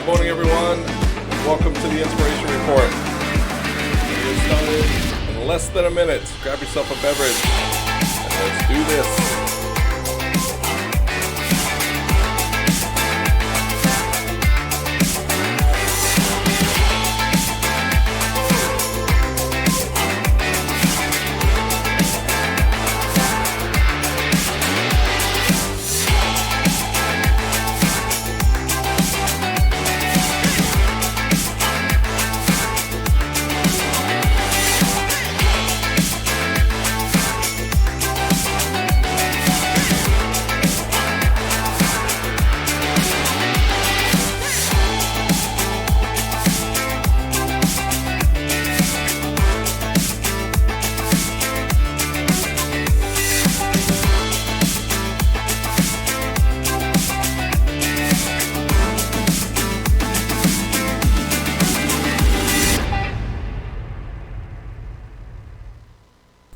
Good morning, everyone. Welcome to the Inspiration Report. We'll get started in less than a minute. Grab yourself a beverage and let's do this.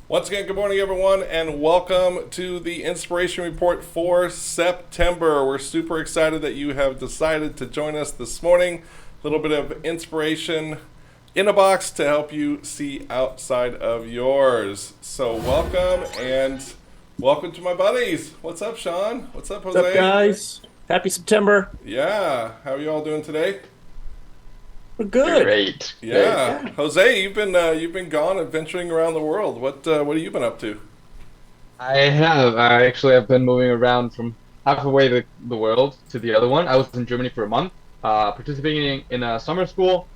Once again, good morning, everyone, and welcome to the Inspiration Report for September. We're super excited that you have decided to join us this morning. A little bit of inspiration in a box to help you see outside of yours. So welcome, and welcome to my buddies. What's up, Sean? What's up, Jose? What's up, guys? Happy September. Yeah. How are you all doing today? We're good. Great. Yeah. Jose, you've been gone adventuring around the world. What have you been up to? I have been moving around from halfway the world to the other one. I was in Germany for a month, participating in a summer school,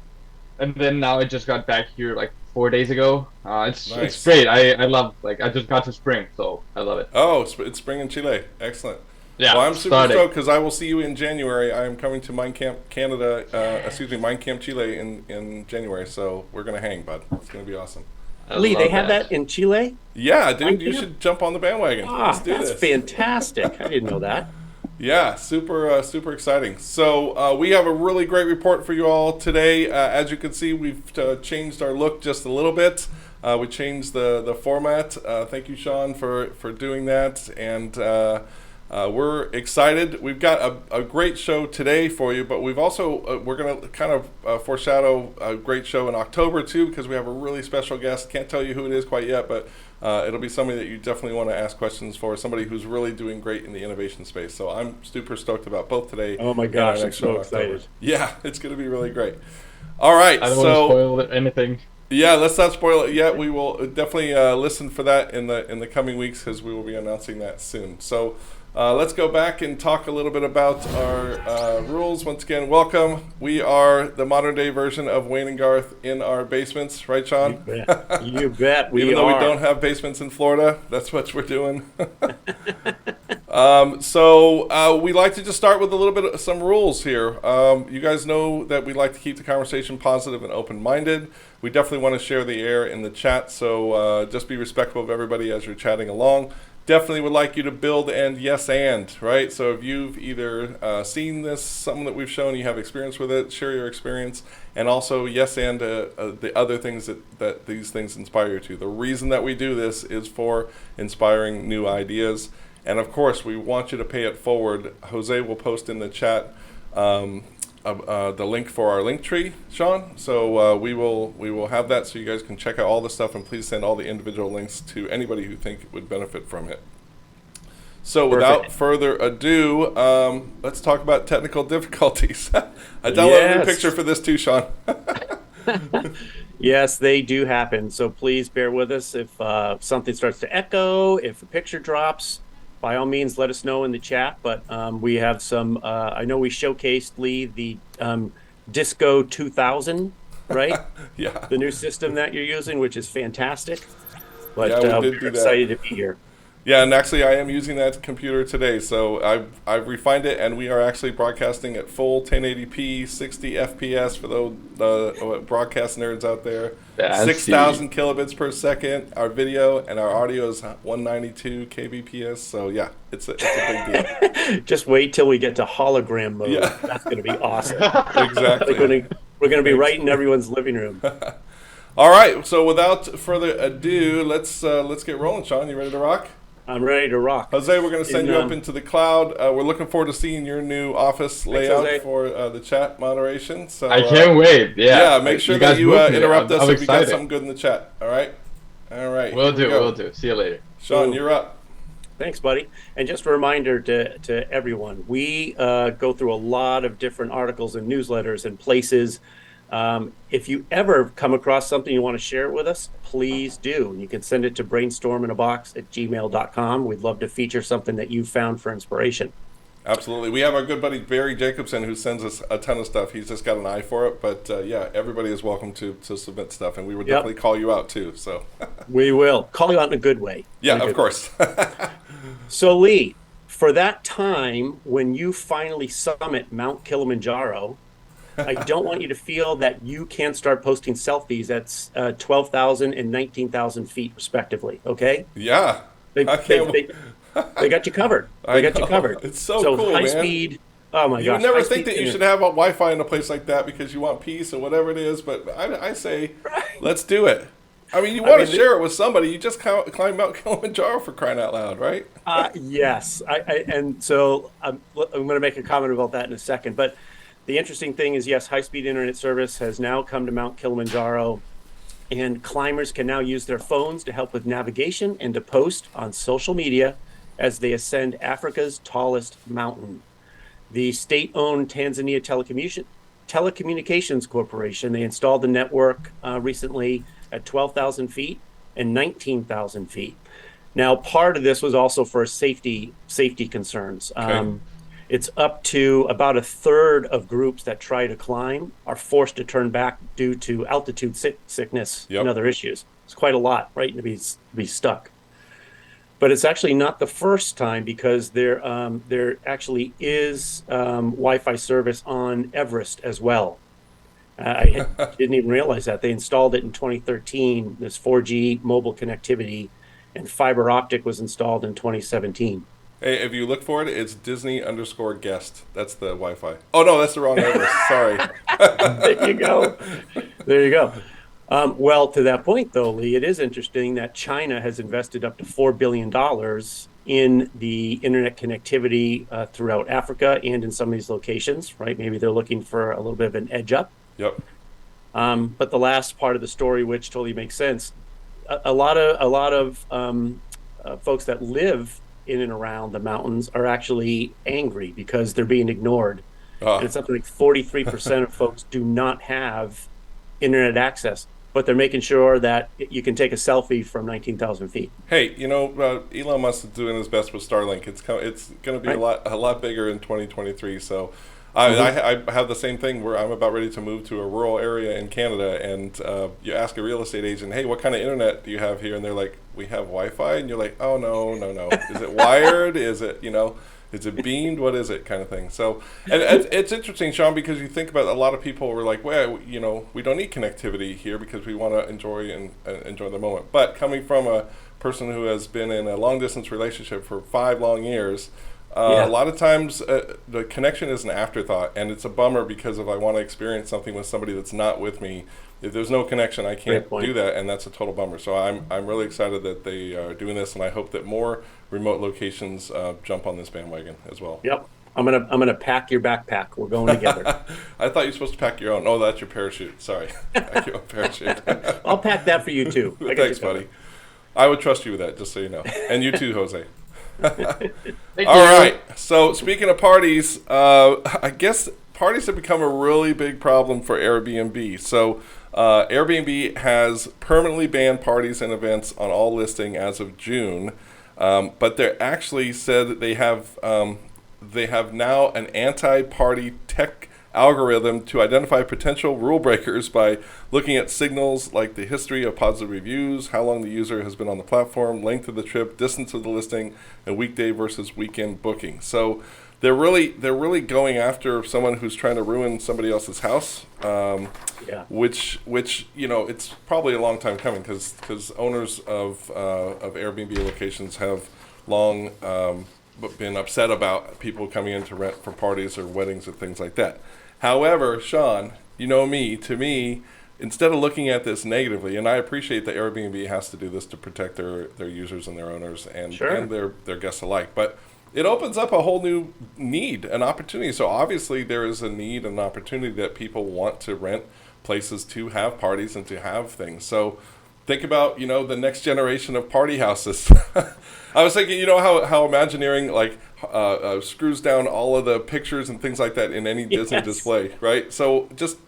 and then now I just got back here like 4 days ago. It's great. I love, I just got to spring, so I love it. Oh, it's spring in Chile. Excellent. Yeah. Well, I'm super stoked because I will see you in January. I am coming to Mind Camp Chile in January. So we're gonna hang, bud. It's gonna be awesome. Lee, they have that in Chile? Yeah, dude, you should jump on the bandwagon. Let's do that's this. fantastic. I didn't know that. Yeah, super exciting. So we have a really great report for you all today. As you can see, we've changed our look just a little bit. We changed the format. Thank you, Sean, for doing that. And we're excited. We've got a great show today for you, but we've also we're going to kind of foreshadow a great show in October too, because we have a really special guest. Can't tell you who it is quite yet, but it'll be somebody that you definitely want to ask questions for, somebody who's really doing great in the innovation space. So I'm super stoked about both today. Oh my gosh, I'm so excited. Yeah, it's going to be really great. All right, I don't want to spoil anything. Yeah, let's not spoil it yet. We will definitely listen for that in the coming weeks, because we will be announcing that soon. So let's go back and talk a little bit about our rules. Once again, welcome. We are the modern day version of Wayne and Garth in our basements, right, Sean? You bet. You bet. Even though we don't have basements in Florida, that's what we're doing. So we like to just start with a little bit of some rules here. You guys know that we like to keep the conversation positive and open-minded. We definitely want to share the air in the chat, so just be respectful of everybody as you're chatting along. Definitely would like you to build and yes and, right? So if you've either seen this, something that we've shown, you have experience with it, share your experience, and also yes and the other things that these things inspire you to. The reason that we do this is for inspiring new ideas. And of course, we want you to pay it forward. Jose will post in the chat the link for our link tree, Sean. So we will have that, so you guys can check out all the stuff, and please send all the individual links to anybody who think would benefit from it. So without further ado, let's talk about technical difficulties. I downloaded a picture for this too, Sean. Yes, they do happen. So please bear with us if something starts to echo, if a picture drops. By all means, let us know in the chat. But we have some, I know we showcased, Lee, the Disco 2000, right? Yeah. The new system that you're using, which is fantastic. But Yeah, we're excited to be here. Yeah, and actually I am using that computer today, so I've refined it, and we are actually broadcasting at full 1080p, 60 FPS for the broadcast nerds out there. 6,000 kilobits per second, our video, and our audio is 192 kbps, so yeah, it's a big deal. Just wait till we get to hologram mode. Yeah. That's going to be awesome. Exactly. We're going to be right in everyone's living room. All right, so without further ado, let's get rolling. Sean, you ready to rock? I'm ready to rock. Jose, we're going to send In, you up into the cloud. We're looking forward to seeing your new office layout Jose. for the chat moderation. So I can't wait. yeah, Yeah. make sure you that guys you moved me. interrupt us I'm if you got excited. something good in the chat. All right? All right. Will here we do. go. Will do. See you later. Sean, Ooh. you're up. Thanks, buddy. And just a reminder to everyone, we go through a lot of different articles and newsletters and places. If you ever come across something you want to share with us, please do. You can send it to brainstorminabox@gmail.com. We'd love to feature something that you found for inspiration. Absolutely. We have our good buddy Barry Jacobson who sends us a ton of stuff. He's just got an eye for it. But yeah, everybody is welcome to submit stuff. And we would definitely call you out too. So We will call you out in a good way. yeah, of course. So Lee, for that time when you finally summit Mount Kilimanjaro, I don't want you to feel that you can't start posting selfies at 12,000 and 19,000 feet respectively, okay? Yeah. They got you covered. They got you covered. It's so cool, high man. speed. Oh my You gosh. would never high think speed that you should have a Wi-Fi in a place like that because you want peace or wwhatever it is, but I say, let's do it. I mean, you want to share it with somebody. You just climb Mount Kilimanjaro for crying out loud, right? Yes. And so I'm going to make a comment about that in a second. But the interesting thing is, yes, high-speed internet service has now come to Mount Kilimanjaro, and climbers can now use their phones to help with navigation and to post on social media as they ascend Africa's tallest mountain. The state-owned Tanzania Telecommunications Corporation, they installed the network recently at 12,000 feet and 19,000 feet. Now, part of this was also for safety concerns. Okay. It's up to about a third of groups that try to climb are forced to turn back due to altitude sickness and other issues. It's quite a lot, right, to be stuck. But it's actually not the first time because there actually is Wi-Fi service on Everest as well. I didn't even realize that. They installed it in 2013, this 4G mobile connectivity, and fiber optic was installed in 2017. Hey, if you look for it, it's Disney_guest. That's the Wi-Fi. Oh no, that's the wrong Everest. Sorry. There you go. There you go. Well, to that point, though, Lee, it is interesting that China has invested up to $4 billion in the internet connectivity throughout Africa and in some of these locations, right? Maybe they're looking for a little bit of an edge up. Yep. But the last part of the story, which totally makes sense, a lot of folks that live in and around the mountains are actually angry because they're being ignored. And it's something like 43% of folks do not have internet access, but they're making sure that you can take a selfie from 19,000 feet. Hey, Elon Musk is doing his best with Starlink. It's going to be a lot bigger in 2023. So I have the same thing where I'm about ready to move to a rural area in Canada, and you ask a real estate agent, hey, what kind of internet do you have here? And they're like, we have Wi-Fi. And you're like, oh, no. Is it wired? Is it, is it beamed? What is it, kind of thing? So, and it's interesting, Sean, because you think about a lot of people were like, well, we don't need connectivity here because we want to enjoy the moment. But coming from a person who has been in a long-distance relationship for 5 long years, a lot of times the connection is an afterthought, and it's a bummer because if I want to experience something with somebody that's not with me, if there's no connection, I can't do that, and that's a total bummer. So I'm really excited that they are doing this, and I hope that more remote locations jump on this bandwagon as well. Yep. I'm gonna pack your backpack. We're going together. I thought you were supposed to pack your own. Oh, that's your parachute. Sorry, pack your own parachute. I'll pack that for you too. Thanks, buddy. I would trust you with that, just so you know, and you too, Jose. Thank you. All right. So speaking of parties, I guess parties have become a really big problem for Airbnb. So Airbnb has permanently banned parties and events on all listing as of June, but they actually said that they have now an anti-party tech algorithm to identify potential rule breakers by looking at signals like the history of positive reviews, how long the user has been on the platform, length of the trip, distance of the listing, and weekday versus weekend booking. So they're really going after someone who's trying to ruin somebody else's house. Which it's probably a long time coming because owners of Airbnb locations have long been upset about people coming in to rent for parties or weddings or things like that. However, Sean, to me, instead of looking at this negatively, and I appreciate that Airbnb has to do this to protect their users and their owners and their guests alike, but it opens up a whole new need, an opportunity. So obviously there is a need and an opportunity that people want to rent places to have parties and to have things. So think about, the next generation of party houses. I was thinking, how Imagineering screws down all of the pictures and things like that in any Disney display, right? So just,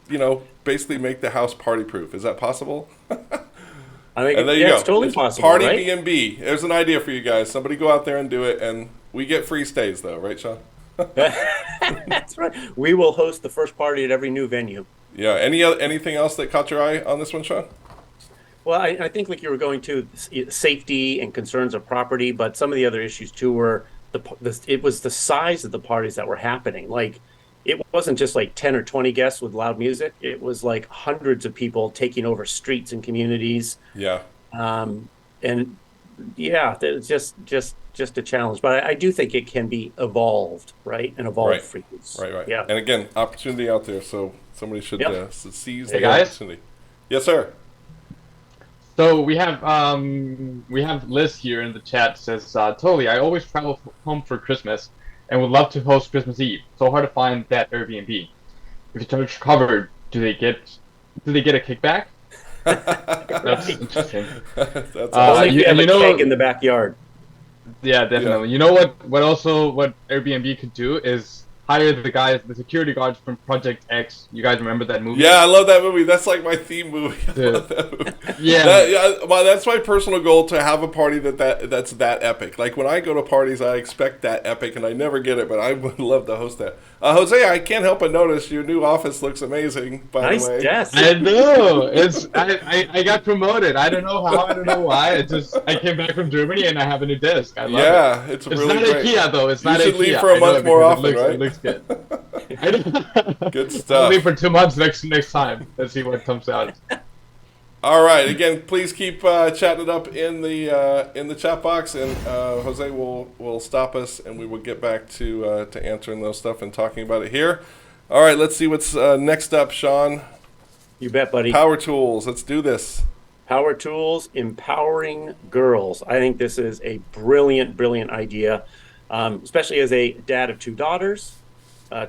basically make the house party proof. Is that possible? I think and there you go. It's totally possible. Party right? B&B. There's an idea for you guys. Somebody go out there and do it, and we get free stays though, right, Sean? That's right. We will host the first party at every new venue. Yeah. Anything else that caught your eye on this one, Sean? Well, I think like you were going to safety and concerns of property, but some of the other issues too were it was the size of the parties that were happening. Like, it wasn't just like 10 or 20 guests with loud music. It was like hundreds of people taking over streets and communities. Yeah. And yeah, it's just a challenge. But I do think it can be evolved, right? And evolved for use. Right. Yeah. And again, opportunity out there, so somebody should seize the guys? opportunity. Yes, sir. So we have Liz here in the chat says, totally, I always travel home for Christmas and would love to host Christmas Eve. So hard to find that Airbnb. If you charge covered, do they get a kickback? That's interesting. That's awesome. You have a keg in the backyard. Yeah, definitely. Yeah. You know what Airbnb could do is hire the security guards from Project X. You guys remember that movie? Yeah, I love that movie. That's like my theme movie. I love that movie. Yeah. That's my personal goal, to have a party that's that epic. Like, when I go to parties, I expect that epic, and I never get it, but I would love to host that. Jose, I can't help but notice your new office looks amazing, by the way. Nice desk. I know. I got promoted. I don't know how, I don't know why. I came back from Germany and I have a new desk. I love it. It's really not great. IKEA though. It's not IKEA. You should leave for a month more often, right? It looks good. Good stuff. I'll leave for 2 months next time. Let's see what comes out. All right. Again, please keep chatting it up in the chat box, and Jose will stop us, and we will get back to answering those stuff and talking about it here. All right. Let's see what's next up, Sean. You bet, buddy. Power tools. Let's do this. Power tools, empowering girls. I think this is a brilliant idea, especially as a dad of 2 daughters,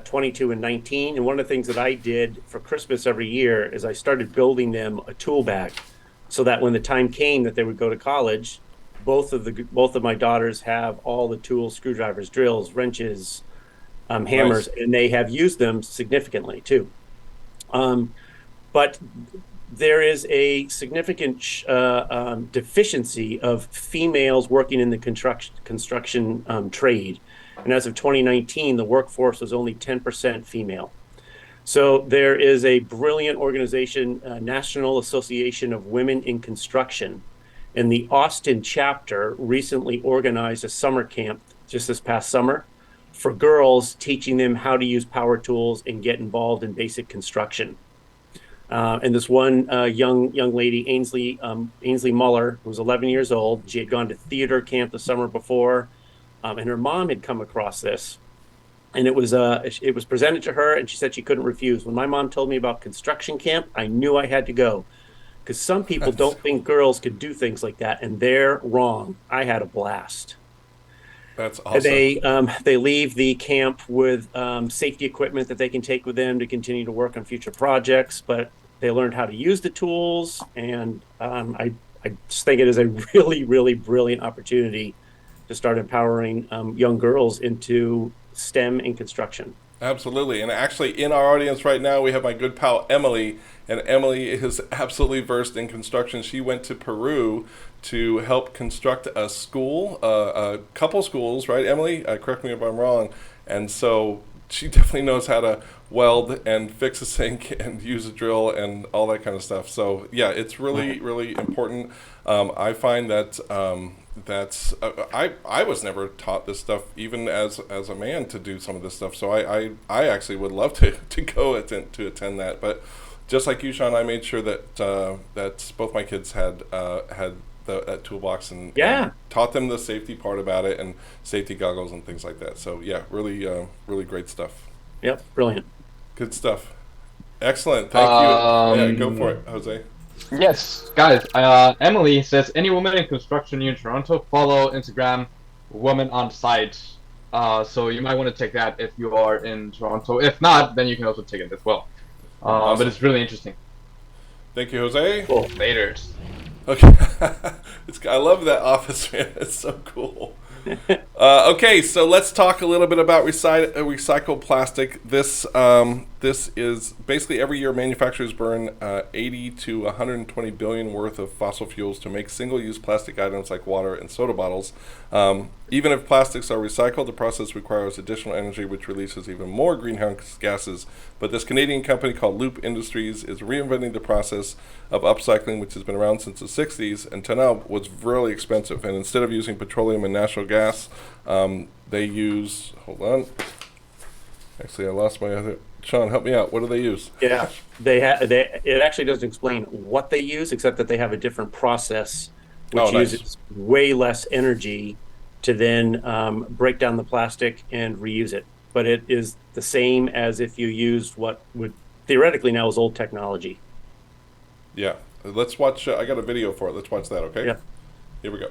22 and 19. And one of the things that I did for Christmas every year is I started building them a tool bag, so that when the time came that they would go to college, both of my daughters have all the tools, screwdrivers, drills, wrenches, hammers, and they have used them significantly too. But there is a significant deficiency of females working in the construction trade. And as of 2019, the workforce was only 10% female. So there is a brilliant organization, National Association of Women in Construction. And the Austin chapter recently organized a summer camp just this past summer for girls, teaching them how to use power tools and get involved in basic construction. And this one young lady, Ainsley Muller, who was 11 years old, she had gone to theater camp the summer before, and her mom had come across this, and it was presented to her, and she said she couldn't refuse. When my mom told me about construction camp, I knew I had to go, because some people don't think girls could do things like that, and they're wrong. I had a blast. That's awesome. They leave the camp with safety equipment that they can take with them to continue to work on future projects, but they learned how to use the tools, and I just think it is a really brilliant opportunity to start empowering young girls into STEM and construction. Absolutely. And actually, in our audience right now, we have my good pal Emily, and Emily is absolutely versed in construction. She went to Peru to help construct a school, a couple schools, right, Emily? Correct me if I'm wrong. And so she definitely knows how to weld and fix a sink and use a drill and all that kind of stuff. So yeah, it's really important. I find that I was never taught this stuff, even as a man, to do some of this stuff. So I actually would love to go attend that. But just like you, Sean, I made sure that both my kids had that toolbox and taught them the safety part about it and safety goggles and things like that. So yeah, really great stuff. Yep, brilliant. Good stuff. Excellent. Thank you. Yeah, go for it, Jose. Yes, guys. Emily says, any woman in construction near Toronto, follow Instagram woman on site. So you might want to take that if you are in Toronto. If not, then you can also take it as well. Awesome. But it's really interesting. Thank you, Jose. Cool. Laters. Okay. I love that office, man. It's so cool. Okay, so let's talk a little bit about recycled plastic. This is basically every year manufacturers burn 80 to 120 billion worth of fossil fuels to make single-use plastic items like water and soda bottles. Even if plastics are recycled, the process requires additional energy, which releases even more greenhouse gases. But this Canadian company called Loop Industries is reinventing the process of upcycling, which has been around since the 60s, and to now was really expensive. And instead of using petroleum and natural gas, they use, hold on. Actually, I lost my other, Sean, help me out. What do they use? Yeah, it actually doesn't explain what they use, except that they have a different process, which uses way less energy to then break down the plastic and reuse it. But it is the same as if you used what would theoretically now is old technology. Yeah, let's watch. I got a video for it. Let's watch that, okay? Yeah. Here we go.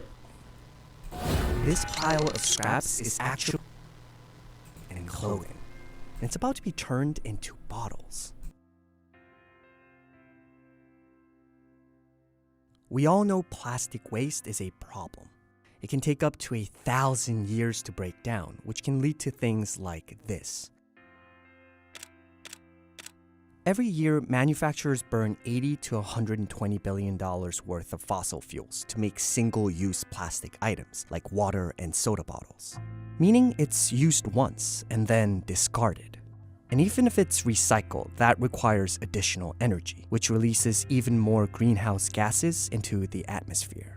This pile of scraps is actually and clothing. And it's about to be turned into bottles. We all know plastic waste is a problem. It can take up to 1,000 years to break down, which can lead to things like this. Every year, manufacturers burn $80 to $120 billion worth of fossil fuels to make single-use plastic items like water and soda bottles, meaning it's used once and then discarded. And even if it's recycled, that requires additional energy, which releases even more greenhouse gases into the atmosphere.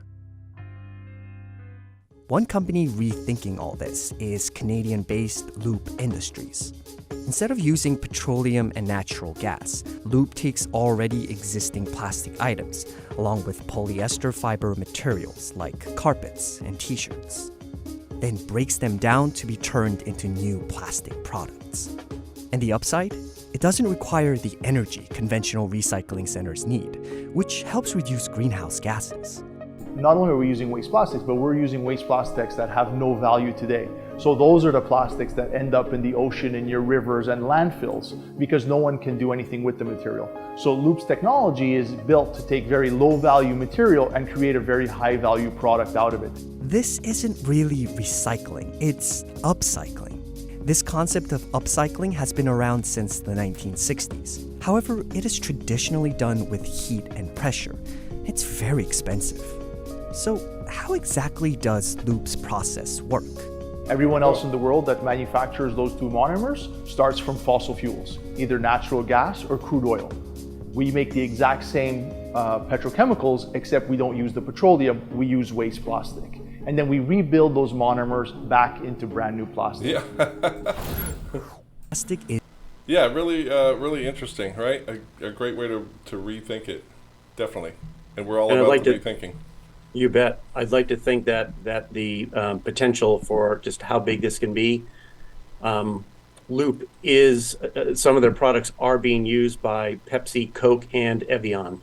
One company rethinking all this is Canadian-based Loop Industries. Instead of using petroleum and natural gas, Loop takes already existing plastic items, along with polyester fiber materials like carpets and t-shirts, then breaks them down to be turned into new plastic products. And the upside? It doesn't require the energy conventional recycling centers need, which helps reduce greenhouse gases. Not only are we using waste plastics, but we're using waste plastics that have no value today. So those are the plastics that end up in the ocean, in your rivers and landfills, because no one can do anything with the material. So Loop's technology is built to take very low value material and create a very high value product out of it. This isn't really recycling, it's upcycling. This concept of upcycling has been around since the 1960s. However, it is traditionally done with heat and pressure. It's very expensive. So how exactly does Loop's process work? Everyone else in the world that manufactures those two monomers starts from fossil fuels, either natural gas or crude oil. We make the exact same petrochemicals, except we don't use the petroleum, we use waste plastic. And then we rebuild those monomers back into brand new plastic. Yeah. Plastic is really interesting, right? A great way to rethink it, definitely. And we're all And about the rethinking. You bet. I'd like to think that the potential for just how big this can be. Loop is, some of their products are being used by Pepsi, Coke, and Evian.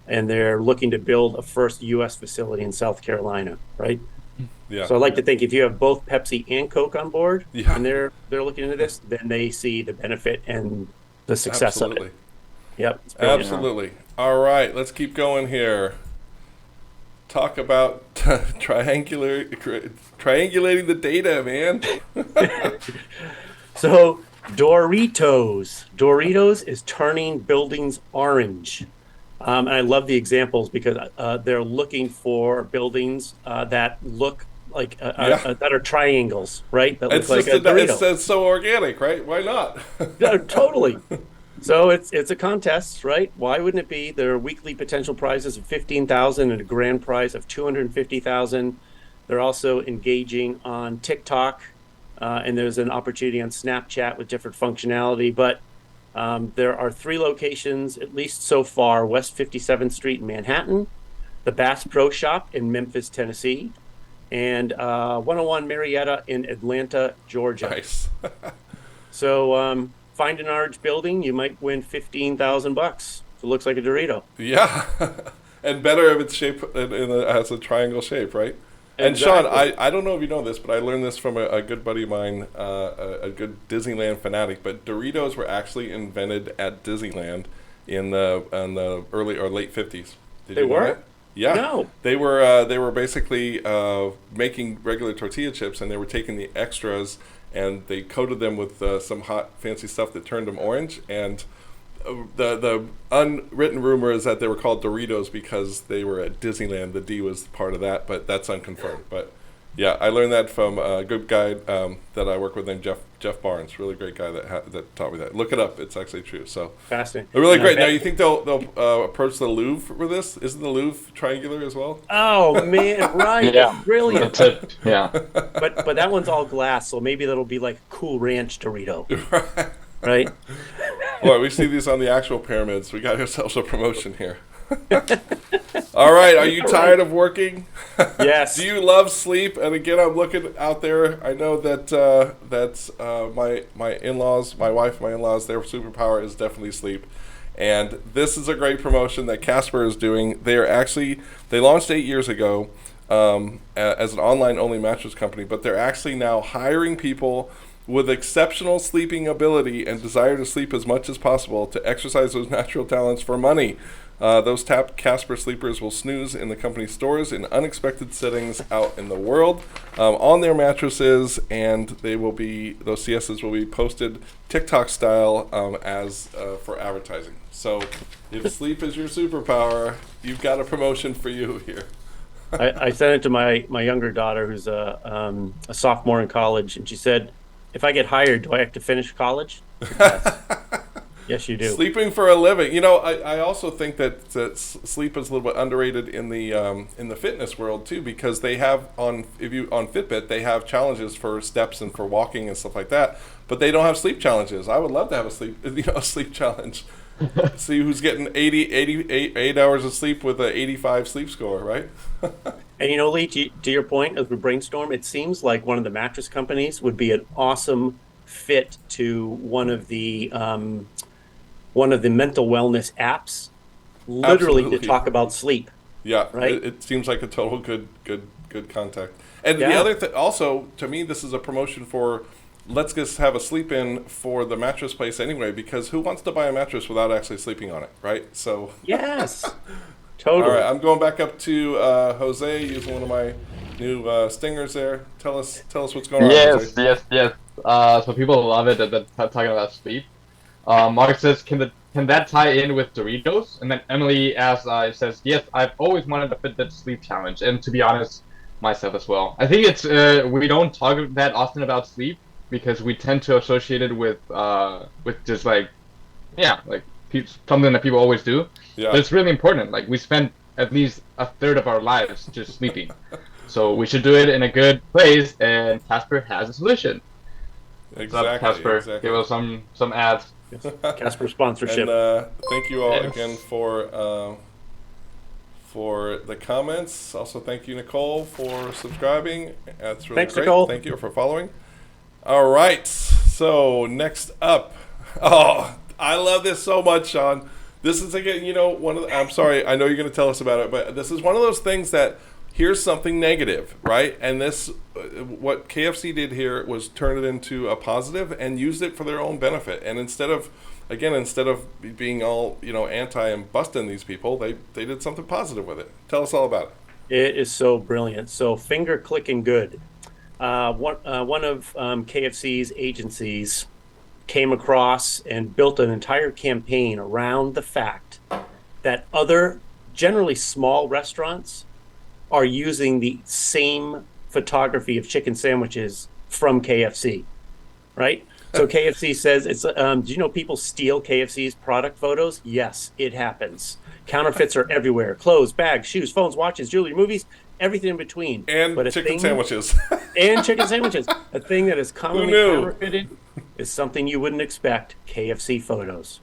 And they're looking to build a first U.S. facility in South Carolina, right? Yeah. So I'd like to think if you have both Pepsi and Coke on board, Yeah. and they're looking into this, then they see the benefit and the success Absolutely. of it. Yep. It's brilliant. Absolutely. All right, let's keep going here. Talk about triangulating the data, man. So Doritos is turning buildings orange. And I love the examples because they're looking for buildings that look like that are triangles, right? That look like a Dorito. It's so organic, right? Why not? Yeah, totally. So it's a contest, right? Why wouldn't it be? There are weekly potential prizes of $15,000 and a grand prize of $250,000. They're also engaging on TikTok, and there's an opportunity on Snapchat with different functionality. But there are 3 locations, at least so far: West 57th Street in Manhattan, the Bass Pro Shop in Memphis, Tennessee, and 101 Marietta in Atlanta, Georgia. Nice. So find an orange building, you might win $15,000. It looks like a Dorito. Yeah, and better if it's shaped has a triangle shape, right? And Sean, Exactly. I don't know if you know this, but I learned this from a good buddy of mine, a good Disneyland fanatic. But Doritos were actually invented at Disneyland in the early or late 50s. Did They you know were? that? Yeah. No. They were basically making regular tortilla chips, and they were taking the extras and they coated them with some hot fancy stuff that turned them orange. And the unwritten rumor is that they were called Doritos because they were at Disneyland. The D was part of that, but that's unconfirmed. But yeah, I learned that from a good guy that I work with named Jeff Barnes. Really great guy that taught me that. Look it up; it's actually true. So Fascinating. really And I great. Now bet- you think they'll approach the Louvre for this? Isn't the Louvre triangular as well? Oh man, right? Yeah. Brilliant. That's it. Yeah. But that one's all glass, so maybe that'll be like Cool Ranch Dorito, right? Boy, we see these on the actual pyramids. We got ourselves a promotion here. All right, are you tired of working? Yes. Do you love sleep? And again, I'm looking out there. I know that my in-laws, my wife, my in-laws, their superpower is definitely sleep. And this is a great promotion that Casper is doing. They launched 8 years ago as an online-only mattress company, but they're actually now hiring people with exceptional sleeping ability and desire to sleep as much as possible to exercise those natural talents for money. Those tapped Casper sleepers will snooze in the company stores in unexpected settings out in the world on their mattresses, and those siestas will be posted TikTok style as for advertising. So if sleep is your superpower, you've got a promotion for you here. I sent it to my younger daughter, who's a sophomore in college, and she said, "If I get hired, do I have to finish college?" Yes, yes you do. Sleeping for a living. You know, I also think that sleep is a little bit underrated in the fitness world too, because they have on Fitbit they have challenges for steps and for walking and stuff like that, but they don't have sleep challenges. I would love to have a sleep challenge. See who's getting 8 hours of sleep with an 85 sleep score, right? And Lee, to your point, as we brainstorm, it seems like one of the mattress companies would be an awesome fit to one of the mental wellness apps, literally Absolutely. to talk about sleep. Yeah, Right? It seems like a total good contact. And the Yeah. other thing, also to me, this is a promotion for let's just have a sleep in for the mattress place anyway, because who wants to buy a mattress without actually sleeping on it, right? So Yes, totally. all right, I'm going back up to Jose using one of my new stingers there. Tell us what's going on, Yes, Jose. yes. So people love it that talking about sleep. Mark says, can that tie in with Doritos? And then Emily says, yes, I've always wanted a Fitbit sleep challenge, and to be honest, myself as well. I think it's we don't talk that often about sleep because we tend to associate it with just like something that people always do. Yeah. But it's really important. Like we spend at least a third of our lives just sleeping, so we should do it in a good place. And Casper has a solution. What's up, Exactly. Casper? Exactly. Give us some ads. Casper sponsorship. And thank you all Yes. again for the comments. Also, thank you, Nicole, for subscribing. That's really Thanks, great. Nicole. Thank you for following. All right. So next up, oh, I love this so much, Sean. This is again, I'm sorry, I know you're going to tell us about it, but this is one of those things that here's something negative, right? And this, what KFC did here was turn it into a positive and used it for their own benefit. And instead of being all, anti and busting these people, they did something positive with it. Tell us all about it. It is so brilliant. So finger clicking good. One of KFC's agencies came across and built an entire campaign around the fact that other, generally small restaurants are using the same photography of chicken sandwiches from KFC, right? So KFC says it's, do you know people steal KFC's product photos? Yes, it happens. Counterfeits are everywhere. Clothes, bags, shoes, phones, watches, jewelry, movies, everything in between. And But a chicken thing- sandwiches. And chicken sandwiches. A thing that is commonly knew? counterfeited is something you wouldn't expect, KFC photos.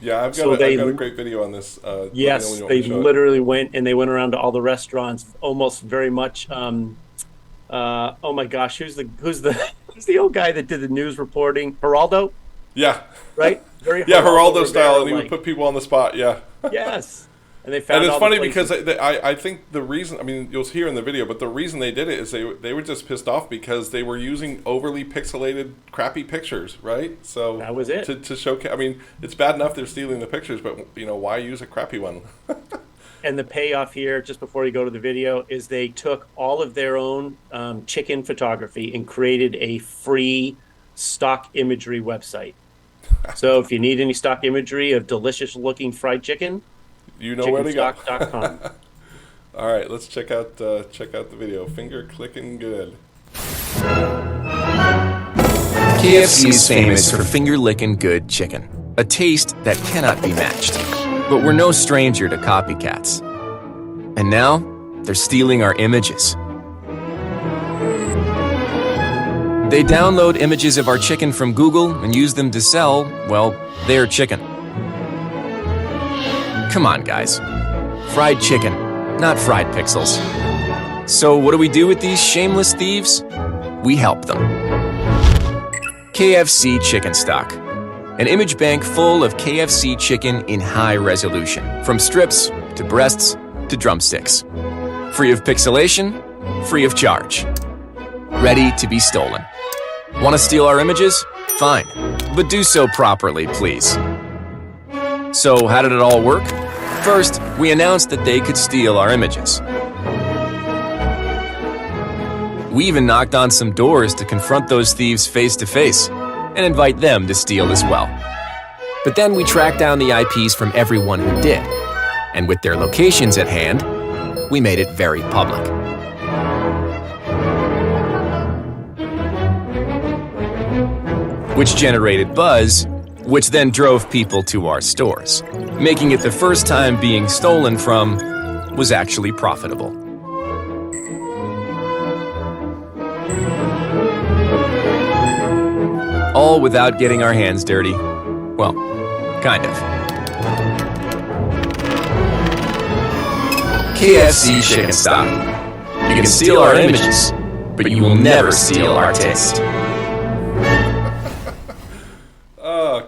Yeah, I've got, So I've got they- a great video on this. Let me know Yes, when you want they me to show it. literally went around to all the restaurants, almost very much. Oh my gosh, who's the old guy that did the news reporting? Geraldo. Yeah. right? Very Yeah, Geraldo Rivera, style, and he would like, put people on the spot. Yeah. yes. And they found And it's all the funny places. because I think the reason, I mean, you'll hear in the video, but the reason they did it is they were just pissed off because they were using overly pixelated, crappy pictures, right? So That was it. To showcase. I mean, it's bad enough they're stealing the pictures, but why use a crappy one? And the payoff here, just before you go to the video, is they took all of their own chicken photography and created a free stock imagery website. So if you need any stock imagery of delicious looking fried chicken, You know where to go. chickenstock.com. All right, let's check out the video. Finger clicking good. KFC is famous for finger-licking good chicken, a taste that cannot be matched. But we're no stranger to copycats. And now, they're stealing our images. They download images of our chicken from Google and use them to sell, well, their chicken. Come on, guys. Fried chicken, not fried pixels. So what do we do with these shameless thieves? We help them. KFC Chicken Stock. An image bank full of KFC chicken in high resolution, from strips to breasts to drumsticks. Free of pixelation, free of charge. Ready to be stolen. Want to steal our images? Fine, but do so properly, please. So how did it all work? First, we announced that they could steal our images. We even knocked on some doors to confront those thieves face to face and invite them to steal as well. But then we tracked down the IPs from everyone who did, and with their locations at hand, we made it very public. Which generated buzz, which then drove people to our stores, making it the first time being stolen from was actually profitable. All without getting our hands dirty. Well, kind of. KFC Chicken Stock. You can steal our images, but you will never steal our taste.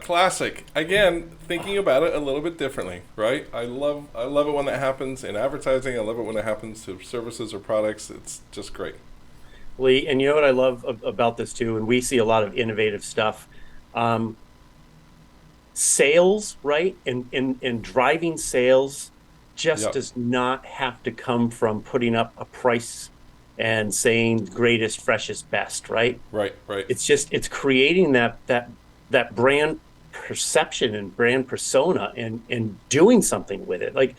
Classic. Again, thinking about it a little bit differently, right? I love it when that happens in advertising. I love it when it happens to services or products. It's just great. Lee, and you know what I love about this too, and we see a lot of innovative stuff. Sales, right? And driving sales just does not have to come from putting up a price and saying greatest, freshest, best, right? Right. It's creating that brand perception and brand persona and doing something with it. Like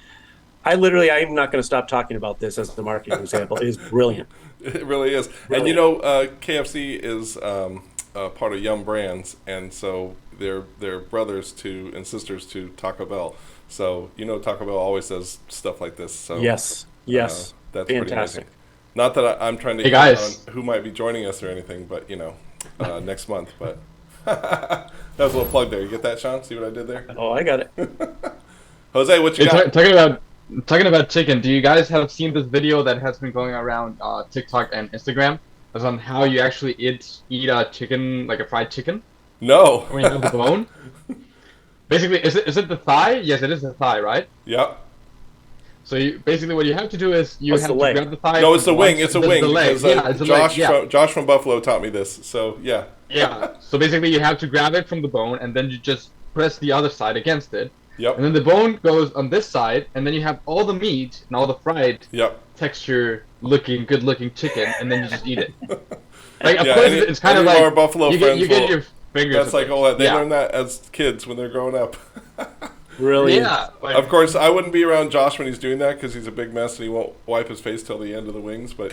I'm not going to stop talking about this as the marketing example. It is brilliant. It really is. Brilliant. And KFC is part of Yum Brands, and so they're brothers to and sisters to Taco Bell. So Taco Bell always does stuff like this. So Yes. that's Fantastic. pretty amazing. Not that I'm trying to Hey, get guys. on who might be joining us or anything, but next month. But that was a little plug there. You get that, Sean? See what I did there? Oh, I got it. Jose, what you got? Talking about chicken, do you guys have seen this video that has been going around TikTok and Instagram? It's on how you actually eat a chicken, like a fried chicken, No. when you have the bone. Basically, is it the thigh? Yes, it is the thigh, right? Yep. So what you have to do is you What's have the to leg? grab the thigh. No, it's the once- wing. It's a the wing. leg. Because, Yeah, it's a leg. Yeah. Josh from Buffalo taught me this. So yeah. Yeah. So basically, you have to grab it from the bone, and then you just press the other side against it. Yep. And then the bone goes on this side, and then you have all the meat and all the fried Yep. good looking chicken, and then you just eat it. Like, of Yeah, course, any- it's kind of any of like our Buffalo you friends get will- your fingers. That's like in it. they Yeah. learn that as kids when they're growing up. Really? Yeah. Like, Of course, I wouldn't be around Josh when he's doing that because he's a big mess and he won't wipe his face till the end of the wings. But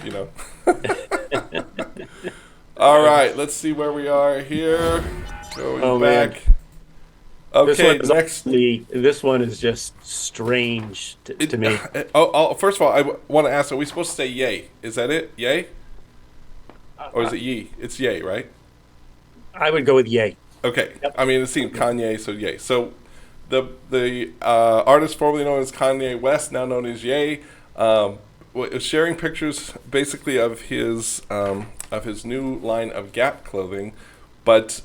All right, let's see where we are here. Going back. Okay, This one is just strange to me. First of all, I want to ask: are we supposed to say "yay"? Is that it? Yay? Or is it "ye"? It's "yay," right? I would go with yay. Okay. Yep. I mean, it seemed Kanye, so yay. So the artist formerly known as Kanye West, now known as Ye, was sharing pictures basically of his new line of Gap clothing, but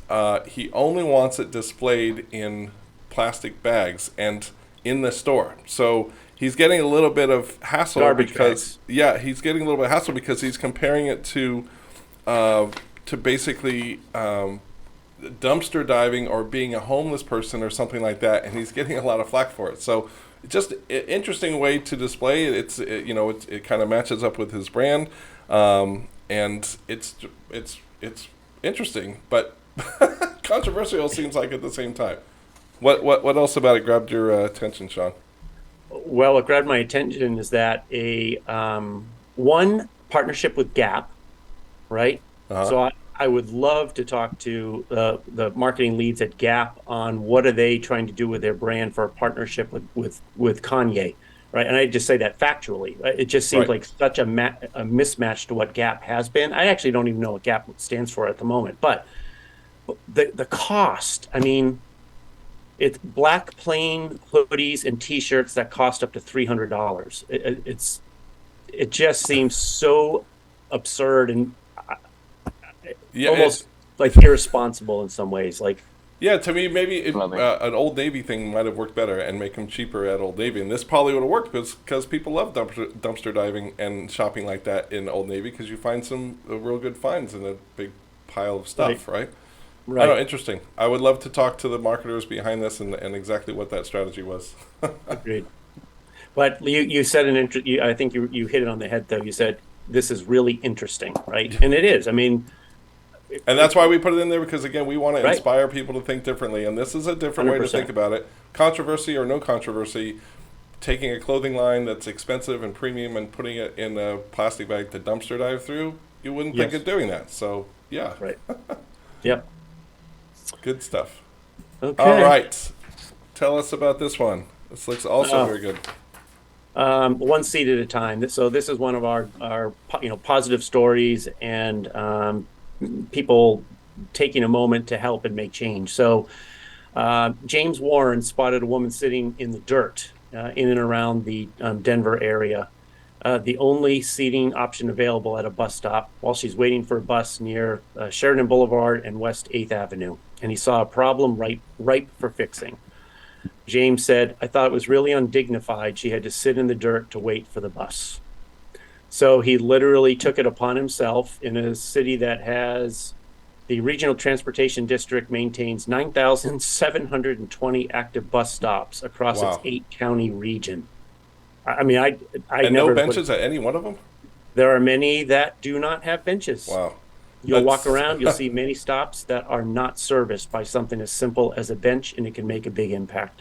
he only wants it displayed in plastic bags and in the store. So he's getting a little bit of hassle Garbage because bags. he's getting a little bit of hassle because he's comparing it to basically dumpster diving or being a homeless person or something like that, and he's getting a lot of flack for it. So just an interesting way to display it. It kind of matches up with his brand, and it's interesting, but controversial seems like at the same time. What else about it grabbed your attention, Sean? Well, what grabbed my attention is that one partnership with Gap, right? So I would love to talk to the marketing leads at Gap on what are they trying to do with their brand for a partnership with Kanye, right? And I just say that factually. It just seems like such a mismatch to what Gap has been. I actually don't even know what Gap stands for at the moment, but the cost, I mean, it's black plain hoodies and T-shirts that cost up to $300. It just seems so absurd and almost like irresponsible in some ways. Like, yeah, to me, maybe an Old Navy thing might have worked better and make them cheaper at Old Navy. And this probably would have worked because people love dumpster diving and shopping like that in Old Navy because you find some real good finds in a big pile of stuff, right? I don't know, interesting. I would love to talk to the marketers behind this and exactly what that strategy was. Agreed. But you said I think you hit it on the head, though. You said this is really interesting, right? And it is. I mean, and that's why we put it in there because, again, we want to inspire people to think differently. And this is a different 100%. Way to think about it. Controversy or no controversy, taking a clothing line that's expensive and premium and putting it in a plastic bag to dumpster dive through, you wouldn't think of doing that. So, yeah. Right. Yep. Good stuff. Okay. All right. Tell us about this one. This looks also very good. One seat at a time. So this is one of our positive stories and people taking a moment to help and make change. So James Warren spotted a woman sitting in the dirt in and around the Denver area, the only seating option available at a bus stop while she's waiting for a bus near Sheridan Boulevard and West 8th Avenue. And he saw a problem ripe for fixing. James said, "I thought it was really undignified. She had to sit in the dirt to wait for the bus." So he literally took it upon himself in a city that has the Regional Transportation District maintains 9,720 active bus stops across its 8-county region. I mean, I and never no benches at any one of them? There are many that do not have benches. Wow. You'll walk around, you'll see many stops that are not serviced by something as simple as a bench, and it can make a big impact.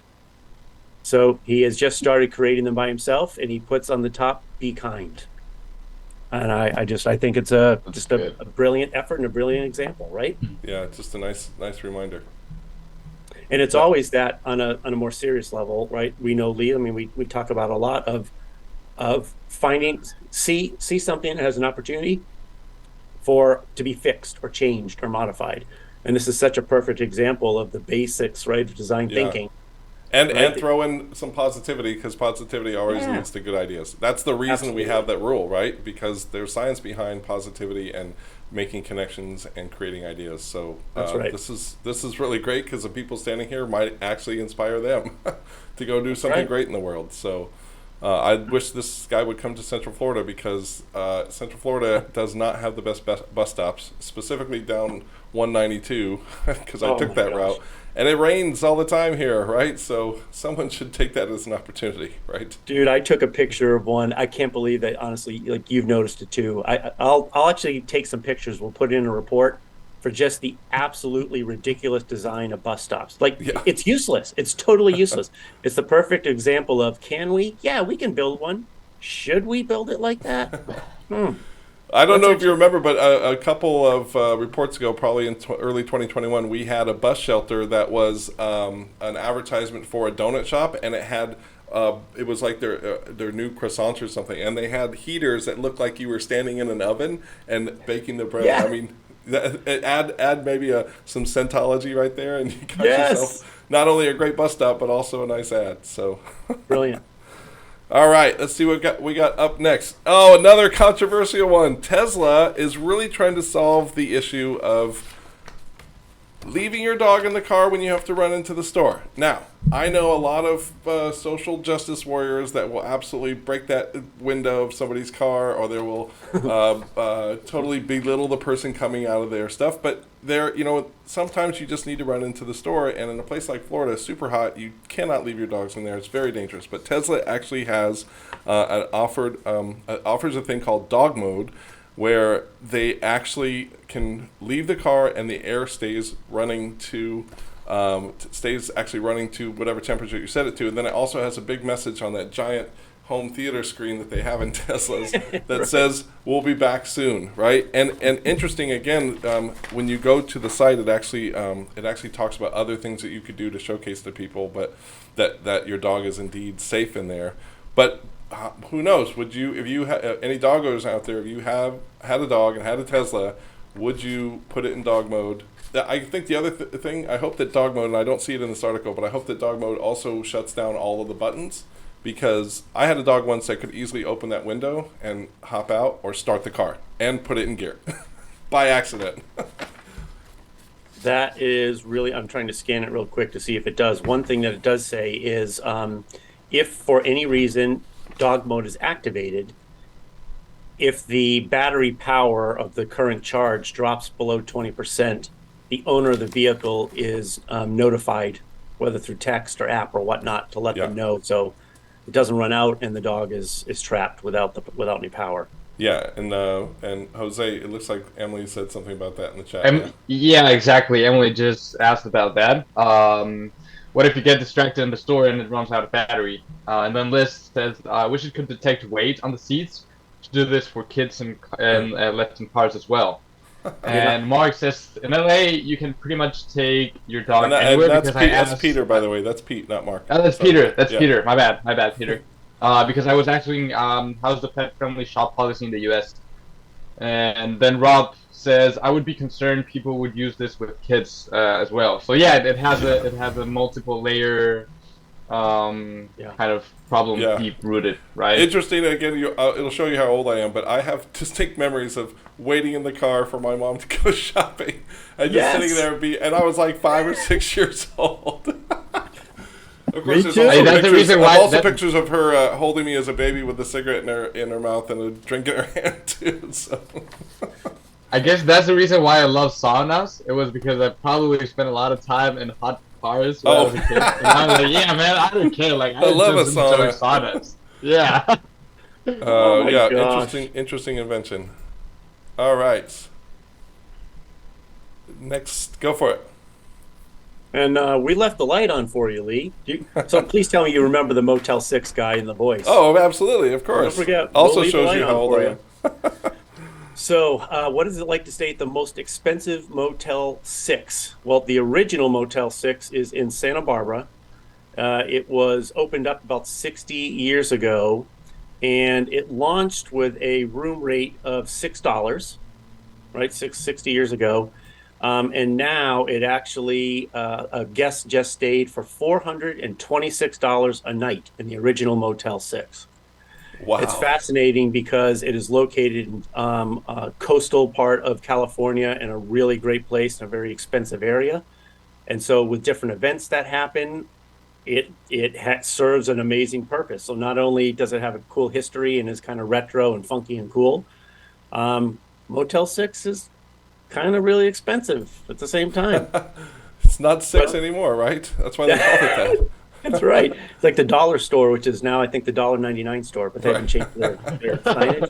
So he has just started creating them by himself, and he puts on the top, "Be kind." And I think it's a brilliant effort and a brilliant example, right? Yeah, just a nice reminder. And it's always that on a more serious level, right? We know, Lee, I mean, we talk about a lot of finding, see something that has an opportunity to be fixed or changed or modified. And this is such a perfect example of the basics, right, of design thinking. And throw in some positivity, because positivity always leads to good ideas. That's the reason we have that rule, right? Because there's science behind positivity and making connections and creating ideas. So that's right. This is really great because the people standing here might actually inspire them to go do something great in the world. So I wish this guy would come to Central Florida because Central Florida does not have the best bus stops, specifically down 192 because I took that route. And it rains all the time here, right? So someone should take that as an opportunity, right? Dude, I took a picture of one. I can't believe that, honestly, like you've noticed it too. I'll actually take some pictures. We'll put it in a report for just the absolutely ridiculous design of bus stops. Like, it's useless. It's totally useless. It's the perfect example of, can we? Yeah, we can build one. Should we build it like that? I don't know if you remember, but a couple of reports ago, probably in early 2021, we had a bus shelter that was an advertisement for a donut shop, and it had it was like their new croissants or something, and they had heaters that looked like you were standing in an oven and baking the bread. I mean, add maybe some Scientology right there, and you got yourself not only a great bus stop, but also a nice ad. So brilliant. All right, let's see what we got up next. Oh, another controversial one. Tesla is really trying to solve the issue of leaving your dog in the car when you have to run into the store. Now, I know a lot of social justice warriors that will absolutely break that window of somebody's car, or they will totally belittle the person coming out of their stuff. But sometimes you just need to run into the store, and in a place like Florida, super hot, you cannot leave your dogs in there. It's very dangerous. But Tesla actually has offers a thing called dog mode, where they actually can leave the car and the air stays running to whatever temperature you set it to. And then it also has a big message on that giant home theater screen that they have in Teslas that says, "We'll be back soon," right? And interesting, again, when you go to the site, it actually talks about other things that you could do to showcase to people, but that your dog is indeed safe in there. But who knows? Would you, if you any doggos out there, if you have had a dog and had a Tesla, would you put it in dog mode? I think the other thing, I hope that dog mode, and I don't see it in this article, but I hope that dog mode also shuts down all of the buttons, because I had a dog once that could easily open that window and hop out or start the car and put it in gear by accident. That is really, I'm trying to scan it real quick to see if it does. One thing that it does say is if for any reason dog mode is activated, if the battery power of the current charge drops below 20%, the owner of the vehicle is notified, whether through text or app or whatnot, to let them know, so it doesn't run out and the dog is trapped without any power. Yeah, and Jose, it looks like Emily said something about that in the chat. Yeah, exactly. Emily just asked about that. What if you get distracted in the store and it runs out of battery? And then Liz says, wish it could detect weight on the seats. To do this for kids and left in cars as well. And Mark says, in LA, you can pretty much take your dog anywhere. That's Peter, by the way. That's Pete, not Mark. Oh, that's Peter. That's Peter. My bad, Peter. Because I was asking, how's the pet-friendly shop policy in the U.S.? And then Rob says, I would be concerned people would use this with kids as well. So yeah, it has a multiple layer kind of problem deep rooted, right? Interesting. Again, it'll show you how old I am, but I have distinct memories of waiting in the car for my mom to go shopping and just sitting there and I was like 5 or 6 years old. Of course, there's also pictures of her holding me as a baby with a cigarette in her mouth and a drink in her hand too. So. I guess that's the reason why I love saunas. It was because I probably spent a lot of time in hot cars when I was a kid. And I was like, yeah, man, I don't care. Like, I love a sauna. Saunas. Yeah. Interesting invention. All right. Next, go for it. And we left the light on for you, Lee. So please tell me you remember the Motel 6 guy in the voice. Oh, absolutely, of course. Don't forget. Also shows you how old I am. So, what is it like to stay at the most expensive Motel 6? Well, the original Motel 6 is in Santa Barbara. It was opened up about 60 years ago, and it launched with a room rate of $6, right? 60 years ago. And now it actually, a guest just stayed for $426 a night in the original Motel 6. Wow. It's fascinating because it is located in a coastal part of California in a really great place in a very expensive area. And so with different events that happen, it serves an amazing purpose. So not only does it have a cool history and is kind of retro and funky and cool, Motel 6 is kind of really expensive at the same time. It's not 6 anymore, right? That's why they call it that. That's right. It's like the dollar store, which is now, I think, the $1.99 store, but they haven't changed their signage.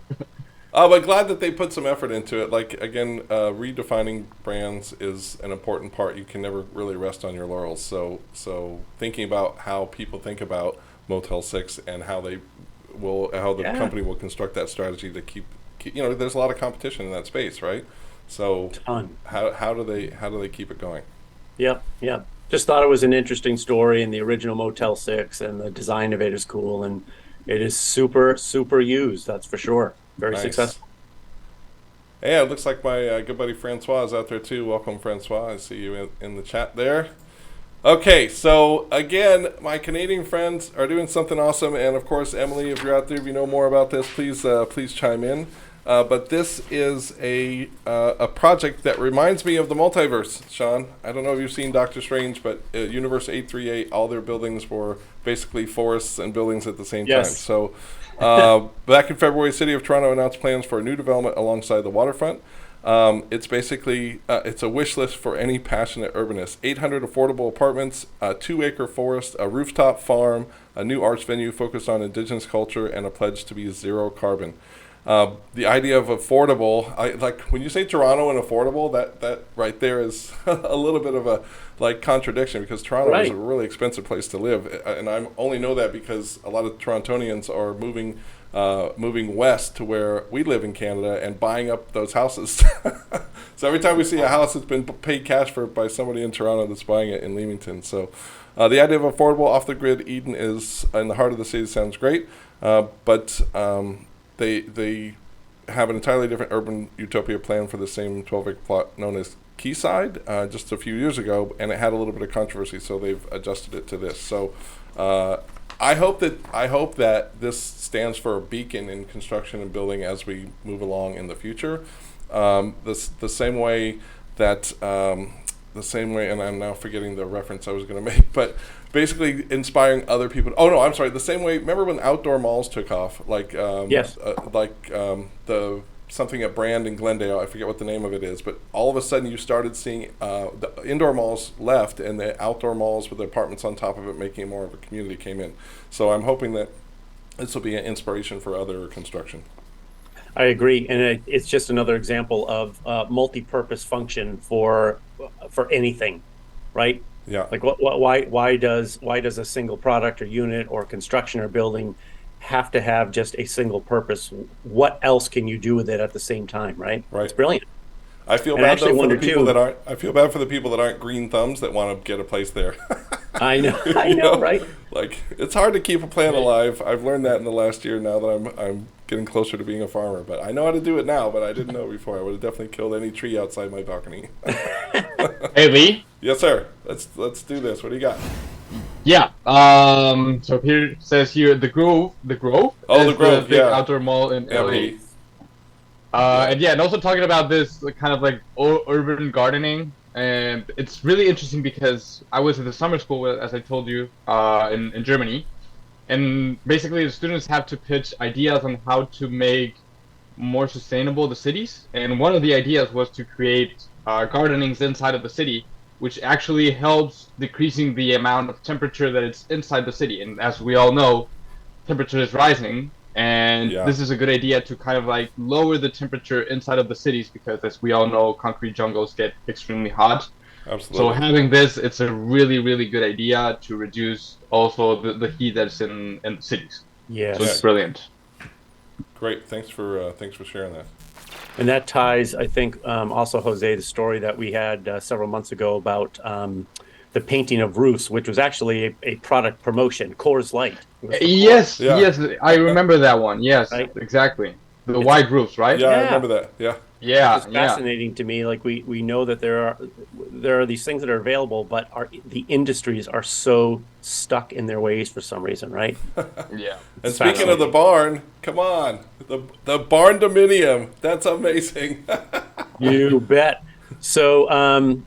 But glad that they put some effort into it. Like, again, redefining brands is an important part. You can never really rest on your laurels. So thinking about how people think about Motel 6 and how the company will construct that strategy to keep there's a lot of competition in that space, right? So how do they keep it going? Yep. Just thought it was an interesting story, and the original Motel 6 and the design of it is cool, and it is super, super used, that's for sure. Very successful. Yeah, it looks like my good buddy Francois is out there too. Welcome, Francois. I see you in the chat there. Okay, so again, my Canadian friends are doing something awesome, and of course, Emily, if you're out there, if you know more about this, please chime in. But this is a project that reminds me of the multiverse, Sean. I don't know if you've seen Doctor Strange, but Universe 838, all their buildings were basically forests and buildings at the same time. Yes. So back in February, City of Toronto announced plans for a new development alongside the waterfront. It's basically it's a wish list for any passionate urbanist. 800 affordable apartments, a 2-acre forest, a rooftop farm, a new arts venue focused on Indigenous culture, and a pledge to be zero carbon. The idea of affordable, like when you say Toronto and affordable, that right there is a little bit of a contradiction, because Toronto is a really expensive place to live, and I only know that because a lot of Torontonians are moving west to where we live in Canada and buying up those houses. So every time we see a house, it's been paid cash for by somebody in Toronto that's buying it in Leamington. So the idea of affordable off-the-grid Eden is in the heart of the city. Sounds great, but they have an entirely different urban utopia plan for the same 12-acre plot known as Quayside just a few years ago, and it had a little bit of controversy, so they've adjusted it to this. So I hope that this stands for a beacon in construction and building as we move along in the future. The same way, and I'm now forgetting the reference I was going to make, but basically inspiring other people. Oh no, I'm sorry. The same way. Remember when outdoor malls took off? Yes. The something at Brand in Glendale. I forget what the name of it is, but all of a sudden you started seeing the indoor malls left, and the outdoor malls with the apartments on top of it, making it more of a community, came in. So I'm hoping that this will be an inspiration for other construction. I agree, and it's just another example of multi-purpose function for anything, right? Yeah. Like why does a single product or unit or construction or building have to have just a single purpose? What else can you do with it at the same time, right? Right. It's brilliant. I feel And bad actually though for the wonder people too- that aren't. I feel bad for the people that aren't green thumbs that want to get a place there. I know, right? Like, it's hard to keep a plant alive. I've learned that in the last year now that I'm getting closer to being a farmer. But I know how to do it now, but I didn't know before. I would have definitely killed any tree outside my balcony. Hey, Lee. Yes, sir. Let's do this. What do you got? Yeah. So here it says here the Grove. The Grove. Oh, the is Grove, big yeah. outdoor mall in LA. LA. And yeah, and also talking about this kind of like urban gardening, and it's really interesting because I was at the summer school, as I told you, in Germany, and basically the students have to pitch ideas on how to make more sustainable the cities, and one of the ideas was to create gardenings inside of the city, which actually helps decreasing the amount of temperature that it's inside the city, and as we all know, temperature is rising. And this is a good idea to kind of like lower the temperature inside of the cities, because as we all know, concrete jungles get extremely hot. Absolutely. So having this, it's a really, really good idea to reduce also the heat that's in the cities. Yes. So it's brilliant. Great. Thanks for sharing that. And that ties, I think, also, Jose, the story that we had several months ago about the painting of roofs, which was actually a product promotion. Coors Light. Yes, Yeah. yes, I remember that one. Yes, Right? exactly. The white roofs, right? Yeah, I Yeah. remember that. Yeah. Yeah, It's fascinating to me. Like we know that there are these things that are available, but the industries are so stuck in their ways for some reason, right? yeah. And speaking of the barn, come on, the barn dominium. That's amazing. You bet. So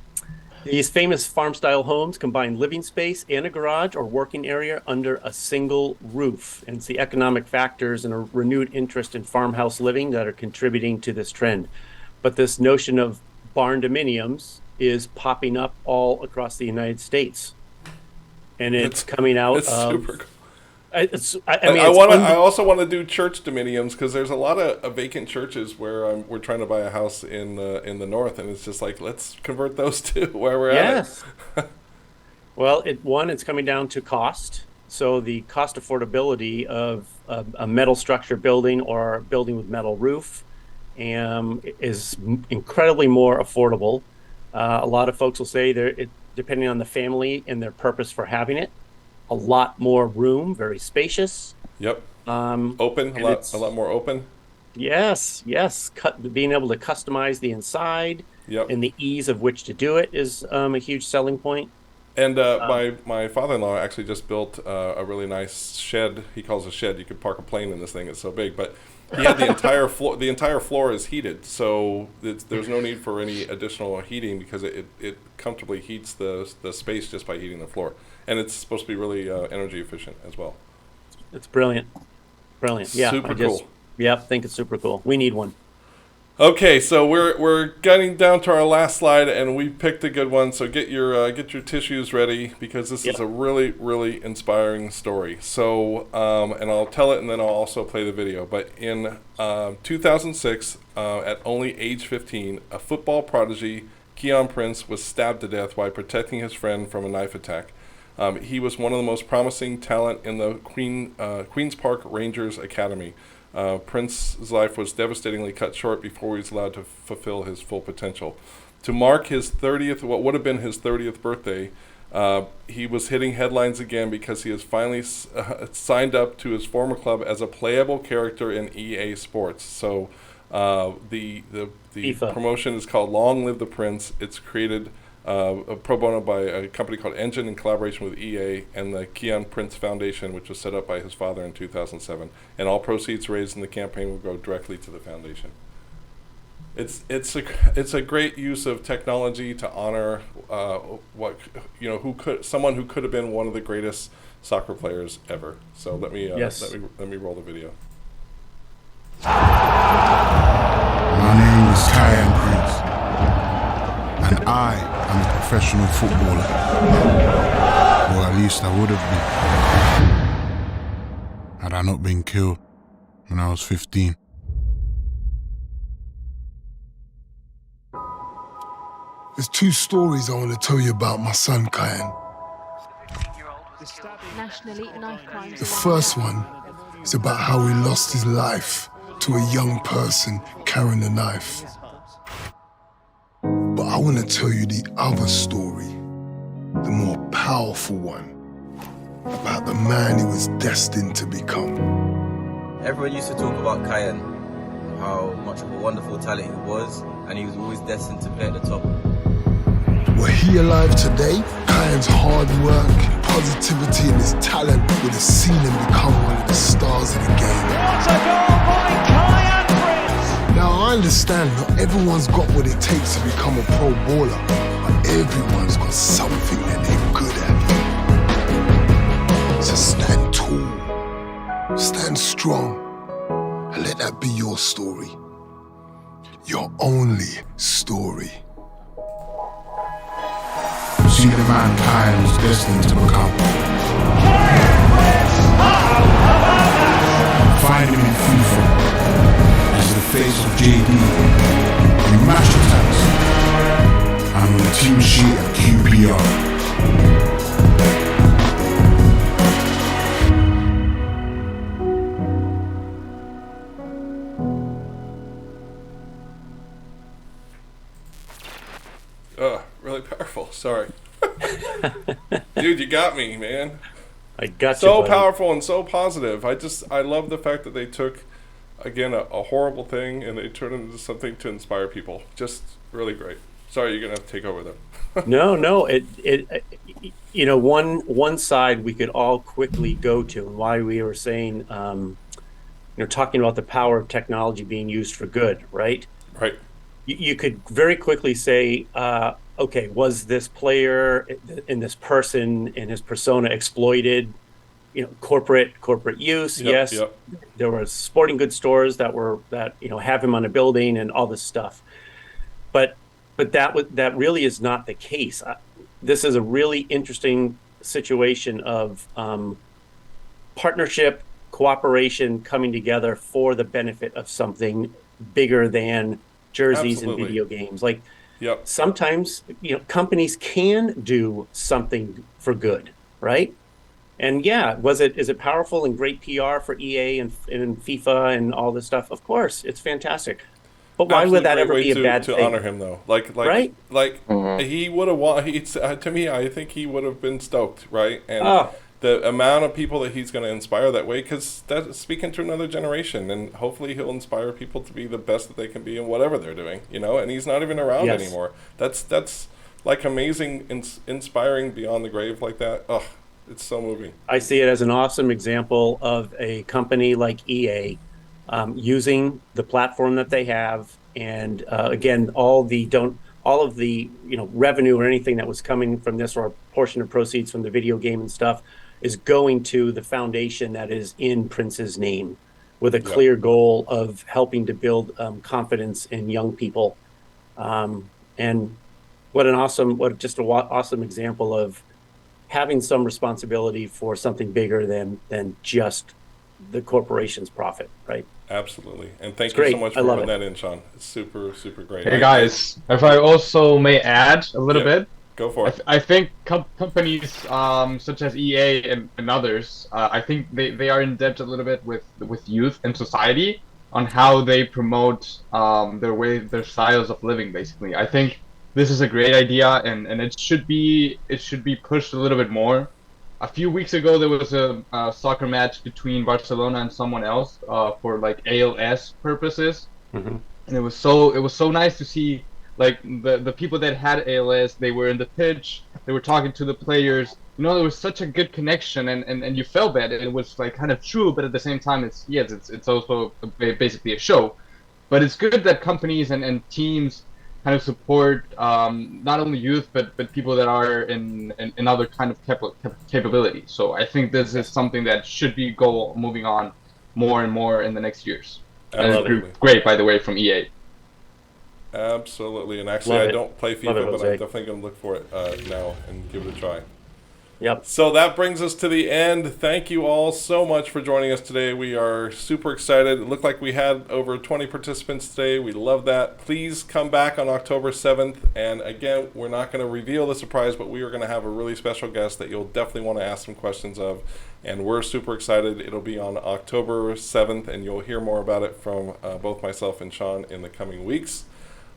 these famous farm-style homes combine living space and a garage or working area under a single roof. And it's the economic factors and a renewed interest in farmhouse living that are contributing to this trend. But this notion of barn dominiums is popping up all across the United States. And it's coming out It's of... super cool. I mean, I also want to do church dominiums, because there's a lot of vacant churches where we're trying to buy a house in the north, and it's just like, let's convert those to where we're Yes. at. Well, it's coming down to cost. So the cost affordability of a metal structure building or a building with metal roof is incredibly more affordable. A lot of folks will say depending on the family and their purpose for having it, a lot more room, very spacious. Yep. Um, Open, and a lot more open. Yes. Being able to customize the inside Yep. and the ease of which to do it is a huge selling point. And my father-in-law actually just built a really nice shed. He calls it a shed. You could park a plane in this thing. It's so big. But he had the entire floor. The entire floor is heated, so there's no need for any additional heating because it comfortably heats the space just by heating the floor. And it's supposed to be really energy efficient as well. It's brilliant. Brilliant. Yeah. Super cool. Yep, think it's super cool. We need one. Okay, so we're getting down to our last slide, and we picked a good one. So get your tissues ready because this is a really, really inspiring story. So, and I'll tell it, and then I'll also play the video. But in 2006, at only age 15, a football prodigy, Keon Prince, was stabbed to death while protecting his friend from a knife attack. He was one of the most promising talent in the Queens Park Rangers Academy. Prince's life was devastatingly cut short before he was allowed to fulfill his full potential. To mark his 30th, what would have been his 30th birthday, he was hitting headlines again because he has finally signed up to his former club as a playable character in EA Sports. So the FIFA. promotion is called Long Live the Prince. It's created pro bono by a company called Engine in collaboration with EA and the Keon Prince Foundation, which was set up by his father in 2007. And all proceeds raised in the campaign will go directly to the foundation. It's a great use of technology to honor someone who could have been one of the greatest soccer players ever. So let me roll the video. My name is Keon Prince, and I am a professional footballer. Or at least I would have been, had I not been killed when I was 15. There's two stories I want to tell you about my son, Keon. The first one is about how he lost his life to a young person carrying a knife. But I want to tell you the other story, the more powerful one, about the man he was destined to become. Everyone used to talk about Keon, how much of a wonderful talent he was, and he was always destined to be at the top. Were he alive today, Keon's hard work, positivity, and his talent would have seen him become one of the stars of the game. What a goal by Keon Prince! Now I understand not everyone's got what it takes to become a pro baller, but everyone's got something that they're good at. So stand tall, stand strong, and let that be your story. Your only story. See the man Keon was destined to become. Find him in FIFA as the face of JD, in match attacks, and on the team sheet at QPR. Really powerful. Sorry. Dude, you got me, man. I got so you, buddy. powerful and so positive. I love the fact that they took, again, a horrible thing and they turned it into something to inspire people. Just really great. Sorry, you're gonna have to take over though. No. It one side we could all quickly go to, and why we were saying, talking about the power of technology being used for good, right? Right. You could very quickly say, okay, was this player and this person and his persona exploited, corporate use? Yes. Yep. There were sporting goods stores that have him on a building and all this stuff. But that really is not the case. This is a really interesting situation of partnership, cooperation, coming together for the benefit of something bigger than jerseys Absolutely. and video games. Like, Yep. sometimes companies can do something for good, right? And is it powerful and great PR for EA and FIFA and all this stuff? Of course, it's fantastic. But why would that ever be a bad thing? To honor him though, Right? He would have to me, I think he would have been stoked, right? And the amount of people that he's going to inspire that way, because that's speaking to another generation, and hopefully he'll inspire people to be the best that they can be in whatever they're doing, and he's not even around Yes. anymore. That's like amazing, inspiring beyond the grave like that. Oh, it's so moving. I see it as an awesome example of a company like EA using the platform that they have, and again, all of the revenue or anything that was coming from this, or a portion of proceeds from the video game and stuff, is going to the foundation that is in Prince's name, with a clear goal of helping to build confidence in young people. And what an awesome example of having some responsibility for something bigger than just the corporation's profit, right? Absolutely. And thank you so much for putting that in, Sean. It's super, super great. Hey guys, if I also may add a little bit. Go for it. I think companies such as EA and others, I think they are in debt a little bit with youth and society on how they promote their styles of living, basically. I think this is a great idea, and it should be pushed a little bit more. A few weeks ago, there was a soccer match between Barcelona and someone else for like ALS purposes, and it was so nice to see like the people that had ALS. They were in the pitch, they were talking to the players. You know, there was such a good connection, and you felt that it was like kind of true, but at the same time, it's also basically a show. But it's good that companies and teams kind of support not only youth but people that are in other kind of capabilities. So I think this is something that should be moving on more and more in the next years. And great, by the way, from EA. Absolutely, and actually I don't play FIFA, but I'm definitely going to look for it now and give it a try. Yep. So that brings us to the end. Thank you all so much for joining us today. We are super excited. It looked like we had over 20 participants today. We love that. Please come back on October 7th. And again, we're not going to reveal the surprise, but we are going to have a really special guest that you'll definitely want to ask some questions of. And we're super excited. It'll be on October 7th, and you'll hear more about it from both myself and Sean in the coming weeks.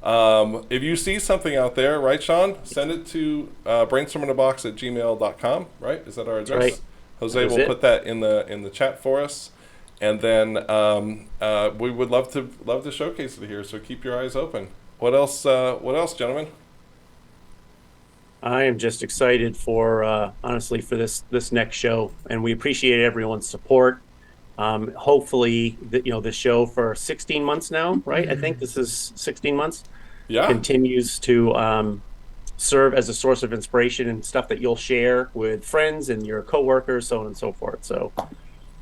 If you see something out there, right, Sean, send it to brainstorminthebox@gmail.com, right? Is that our address? Right. Jose will put that in the chat for us, and then we would love to showcase it here. So keep your eyes open. What else, gentlemen? I am just excited for honestly for this next show, and we appreciate everyone's support. Hopefully, this show for 16 months now, right? I think this is 16 months. Yeah. Continues to serve as a source of inspiration and stuff that you'll share with friends and your coworkers, so on and so forth. So,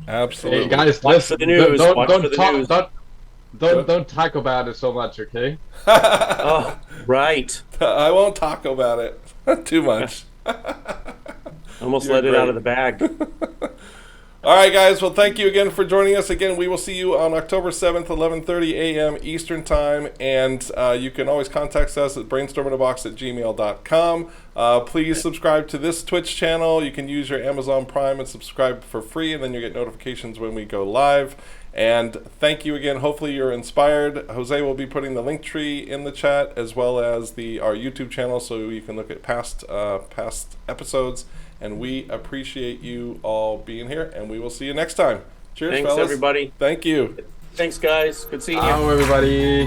absolutely, hey guys, watch for the news. Don't talk about it so much, okay? Oh, right. I won't talk about it too much. Almost let it out of the bag. All right, guys. Well, thank you again for joining us. Again, we will see you on October 7th, 11:30 a.m. Eastern Time. And you can always contact us at brainstorminthebox@gmail.com. Please subscribe to this Twitch channel. You can use your Amazon Prime and subscribe for free, and then you get notifications when we go live. And thank you again. Hopefully you're inspired. Jose will be putting the link tree in the chat, as well as our YouTube channel, so you can look at past episodes. And we appreciate you all being here, and we will see you next time. Cheers, Thanks, fellas. everybody. Thank you. Thanks, guys. Good seeing you. Ciao, everybody.